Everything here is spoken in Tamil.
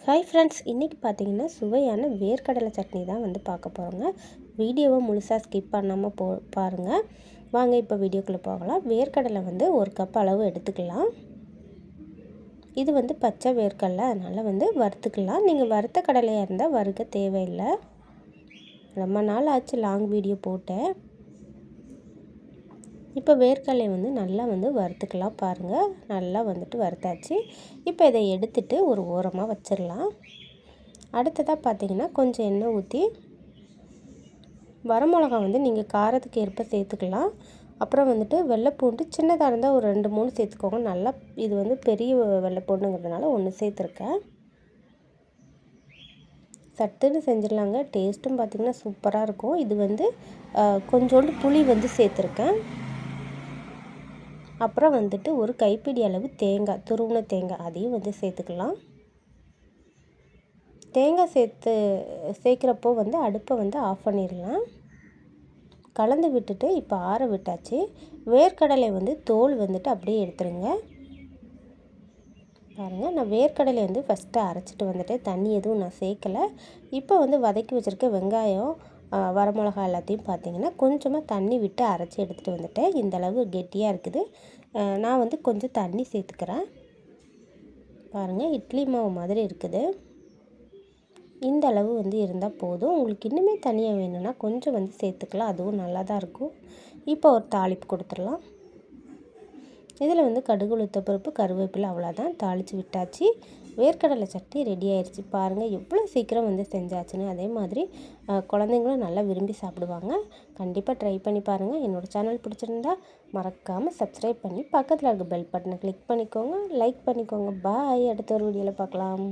ஹாய் ஃப்ரெண்ட்ஸ், இன்றைக்கி பார்த்தீங்கன்னா சுவையான வேர்க்கடலை சட்னி தான் வந்து பார்க்க போகிறோங்க. வீடியோவை முழுசாக ஸ்கிப் பண்ணாமல் பாருங்கள். வாங்க இப்போ வீடியோக்குள்ளே போகலாம். வேர்க்கடலை வந்து 1 கப் அளவு எடுத்துக்கலாம். இது வந்து பச்சை வேர்க்கடலை, அதனால் வந்து வறுத்துக்கலாம். நீங்கள் வறுத்த கடலையாக இருந்தால் வறுக்க தேவையில்லை. ரொம்ப நாள் ஆச்சு லாங் வீடியோ போட்டேன். இப்போ வேர்க்கடலை வந்து நல்லா வந்து வறுத்துக்கலாம். பாருங்கள், நல்லா வந்துட்டு வறுத்தாச்சு. இப்போ இதை எடுத்துட்டு ஒரு ஓரமாக வச்சிடலாம். அடுத்ததாக பார்த்தீங்கன்னா கொஞ்சம் எண்ணெய் ஊற்றி வரமிளகா வந்து நீங்கள் காரத்துக்கு ஏற்ப சேர்த்துக்கலாம். அப்புறம் வந்துட்டு வெள்ளைப்பூண்டு சின்னதாக இருந்தால் ஒரு 2-3 சேர்த்துக்கோங்க. நல்லா இது வந்து பெரிய வெள்ளைப்பூண்டுங்கிறதுனால 1 சேர்த்துருக்கேன். சட்டுன்னு செஞ்சிடலாங்க. டேஸ்ட்டும் பார்த்திங்கன்னா சூப்பராக இருக்கும். இது வந்து கொஞ்சோண்டு புளி வந்து சேர்த்துருக்கேன். அப்புறம் வந்துட்டு ஒரு கைப்பிடி அளவு தேங்காய், துருவின தேங்காய், அதையும் வந்து சேர்த்துக்கலாம். தேங்காய் சேர்க்குறப்போ வந்து அடுப்பை வந்து ஆஃப் பண்ணிடலாம். கலந்து விட்டுட்டு இப்போ ஆற விட்டாச்சு. வேர்க்கடலை வந்து தோல் வந்துட்டு அப்படியே எடுத்துருங்க. பாருங்கள், நான் வேர்க்கடலை வந்து ஃபஸ்ட்டு அரைச்சிட்டு வந்துட்டேன். தண்ணி எதுவும் நான் சேர்க்கலை. இப்போ வந்து வதக்கி வச்சுருக்க வெங்காயம், வரமிளகா எல்லாத்தையும் பார்த்திங்கன்னா கொஞ்சமாக தண்ணி விட்டு அரைச்சி எடுத்துகிட்டு வந்துட்டேன். இந்தளவு கெட்டியாக இருக்குது. நான் வந்து கொஞ்சம் தண்ணி சேர்த்துக்கிறேன். பாருங்கள், இட்லி மாவு மாதிரி இருக்குது. இந்த அளவு வந்து இருந்தால் போதும். உங்களுக்கு இன்னுமே தனியாக வேணும்னா கொஞ்சம் வந்து சேர்த்துக்கலாம். அதுவும் நல்லா தான் இருக்கும். இப்போ ஒரு தாளிப்பு கொடுத்துடலாம். இதில் வந்து கடுகு, உளுத்தம் பருப்பு, கருவேப்பிலை, அவ்வளோதான். தாளித்து விட்டாச்சு. வேர்க்கடலை சட்னி ரெடி ஆயிடுச்சு. பாருங்கள் எவ்வளோ சீக்கிரம் வந்து செஞ்சாச்சுன்னு. அதே மாதிரி குழந்தைங்களும் நல்லா விரும்பி சாப்பிடுவாங்க. கண்டிப்பாக ட்ரை பண்ணி பாருங்கள். என்னோடய சேனல் பிடிச்சிருந்தா மறக்காமல் சப்ஸ்கிரைப் பண்ணி பக்கத்தில் இருக்க பெல் பட்டனை கிளிக் பண்ணிக்கோங்க. லைக் பண்ணிக்கோங்க. பாய். அடுத்த ஒரு வீடியோவில் பார்க்கலாம்.